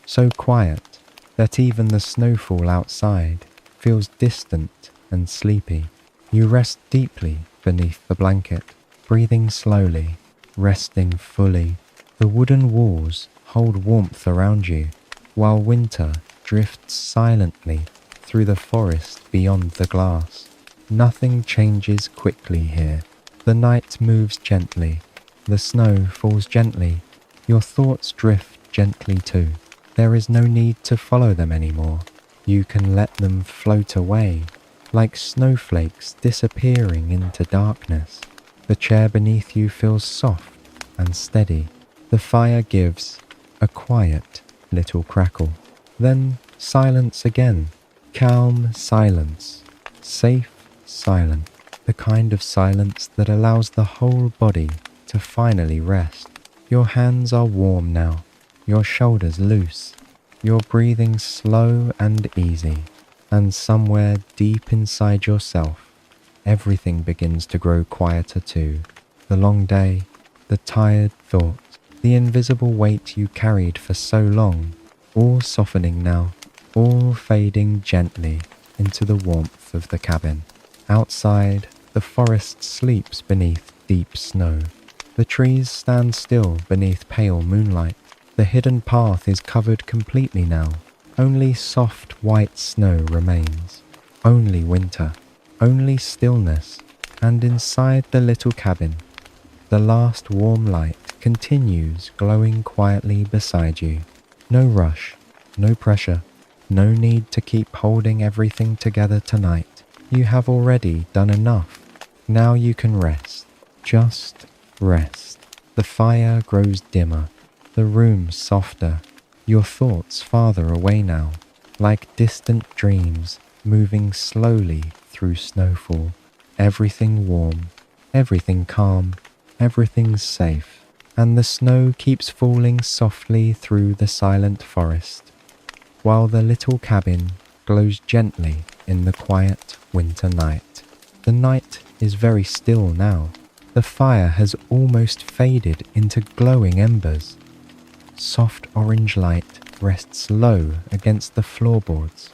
so quiet that even the snowfall outside feels distant and sleepy. You rest deeply beneath the blanket, breathing slowly, resting fully. The wooden walls hold warmth around you, while winter drifts silently through the forest beyond the glass. Nothing changes quickly here. The night moves gently. The snow falls gently. Your thoughts drift gently too. There is no need to follow them anymore. You can let them float away, like snowflakes disappearing into darkness. The chair beneath you feels soft and steady. The fire gives a quiet little crackle. Then silence again. Calm silence. Safe silence. The kind of silence that allows the whole body to finally rest. Your hands are warm now. Your shoulders loose. Your breathing slow and easy. And somewhere deep inside yourself, everything begins to grow quieter too. The long day, the tired thoughts, the invisible weight you carried for so long, all softening now, all fading gently into the warmth of the cabin. Outside, the forest sleeps beneath deep snow. The trees stand still beneath pale moonlight. The hidden path is covered completely now. Only soft white snow remains. Only winter. Only stillness. And inside the little cabin, the last warm light continues glowing quietly beside you. No rush, no pressure, no need to keep holding everything together tonight. You have already done enough. Now you can rest. Just rest. The fire grows dimmer, the room softer, your thoughts farther away now, like distant dreams moving slowly through snowfall. Everything warm, Everything calm, everything's safe, and the snow keeps falling softly through the silent forest, while the little cabin glows gently in the quiet winter night. The night is very still now. The fire has almost faded into glowing embers. Soft orange light rests low against the floorboards.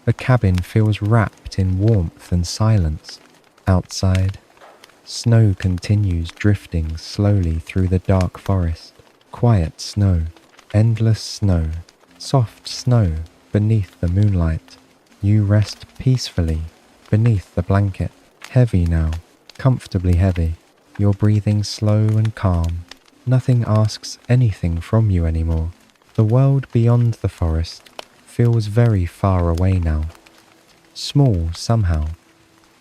The cabin feels wrapped in warmth and silence. Outside, snow continues drifting slowly through the dark forest. Quiet snow, endless snow, soft snow beneath the moonlight. You rest peacefully beneath the blanket. Heavy now, comfortably heavy. You're breathing slow and calm. Nothing asks anything from you anymore. The world beyond the forest feels very far away now. Small somehow,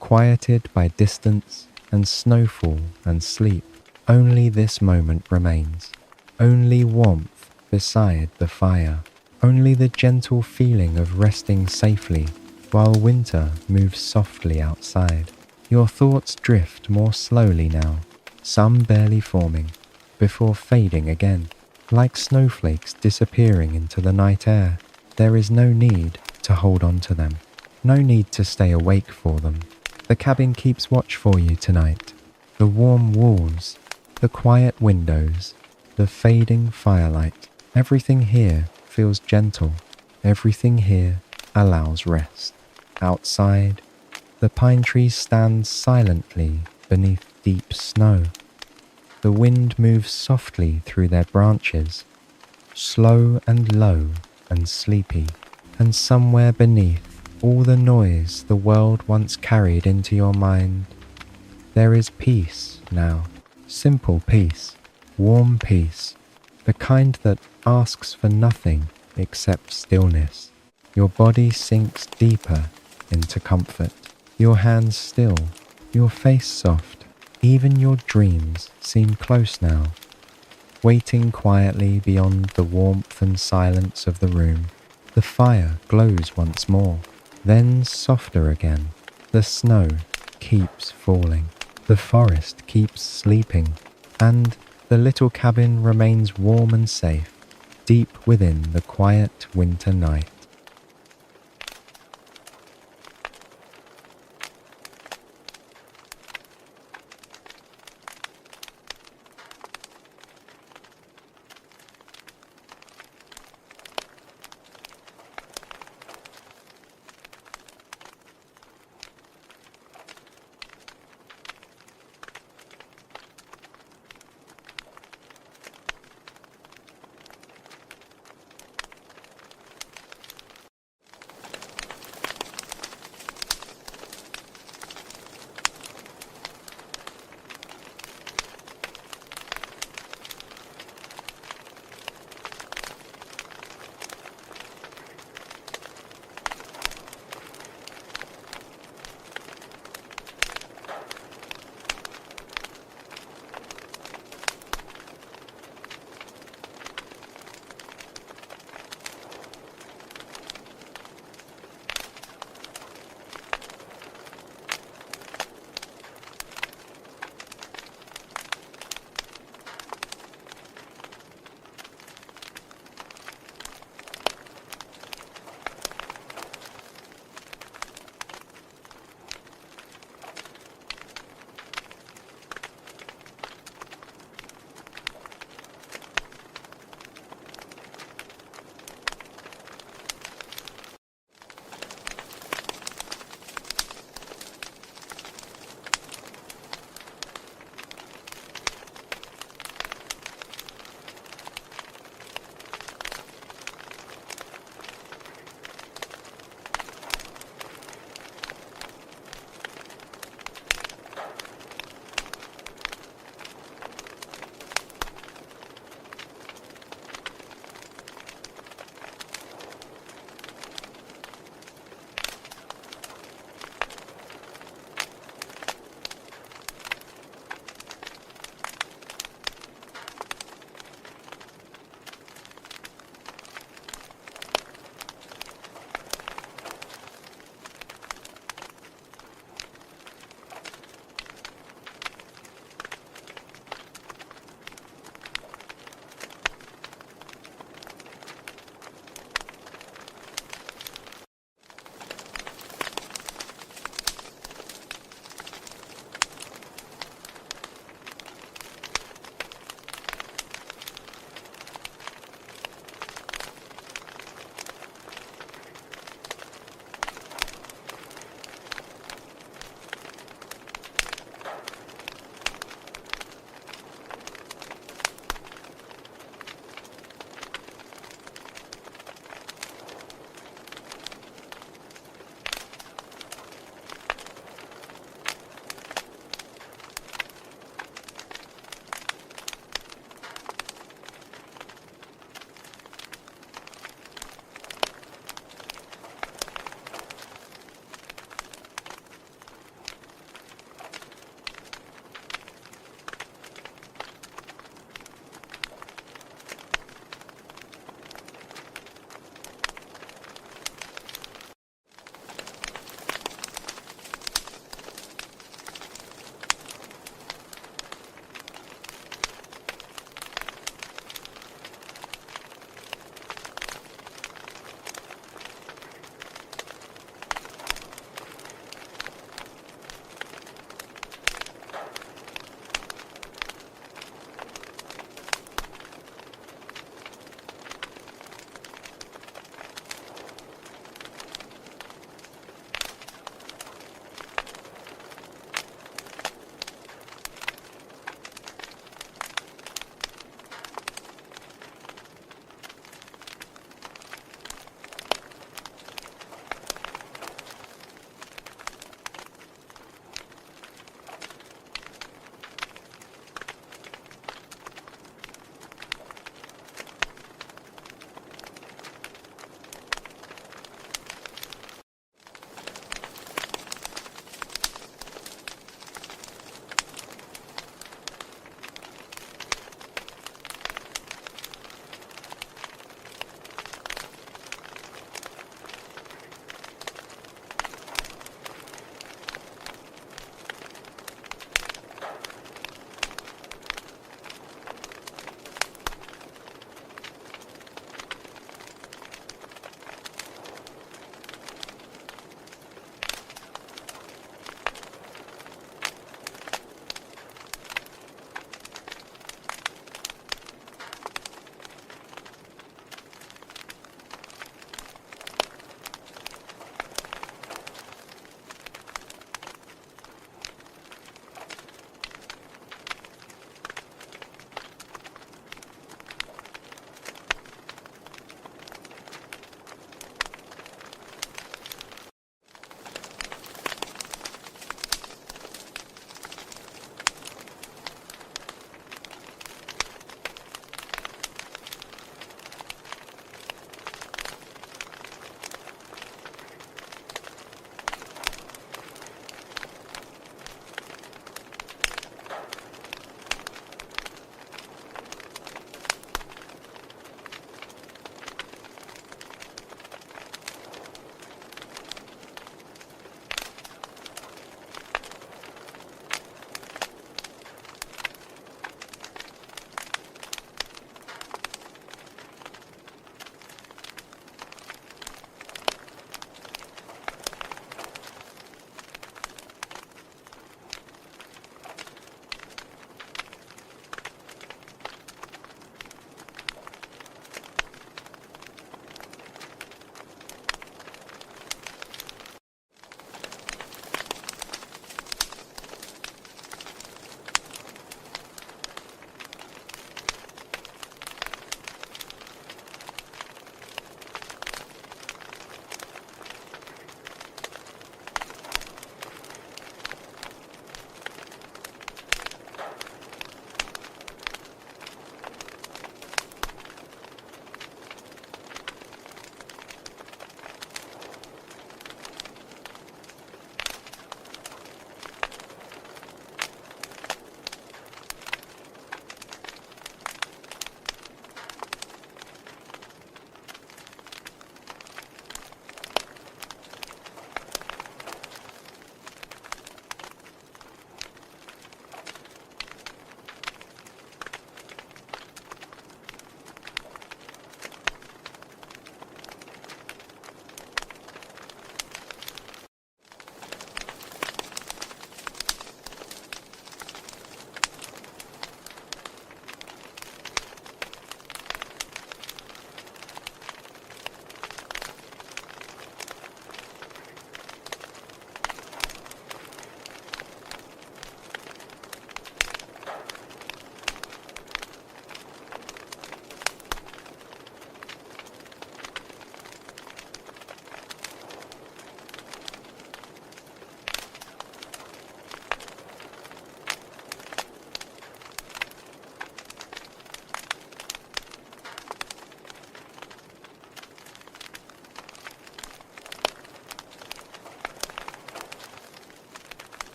quieted by distance and snowfall and sleep. Only this moment remains. Only warmth beside the fire. Only the gentle feeling of resting safely while winter moves softly outside. Your thoughts drift more slowly now, some barely forming, before fading again, like snowflakes disappearing into the night air. There is no need to hold on to them, no need to stay awake for them. The cabin keeps watch for you tonight. The warm walls, the quiet windows, the fading firelight. Everything here feels gentle. Everything here allows rest. Outside, the pine trees stand silently beneath deep snow. The wind moves softly through their branches, slow and low and sleepy, and somewhere beneath all the noise the world once carried into your mind, there is peace now. Simple peace, warm peace, the kind that asks for nothing except stillness. Your body sinks deeper into comfort, your hands still, your face soft. Even your dreams seem close now, waiting quietly beyond the warmth and silence of the room. The fire glows once more, then softer again. The snow keeps falling. The forest keeps sleeping, and the little cabin remains warm and safe, deep within the quiet winter night.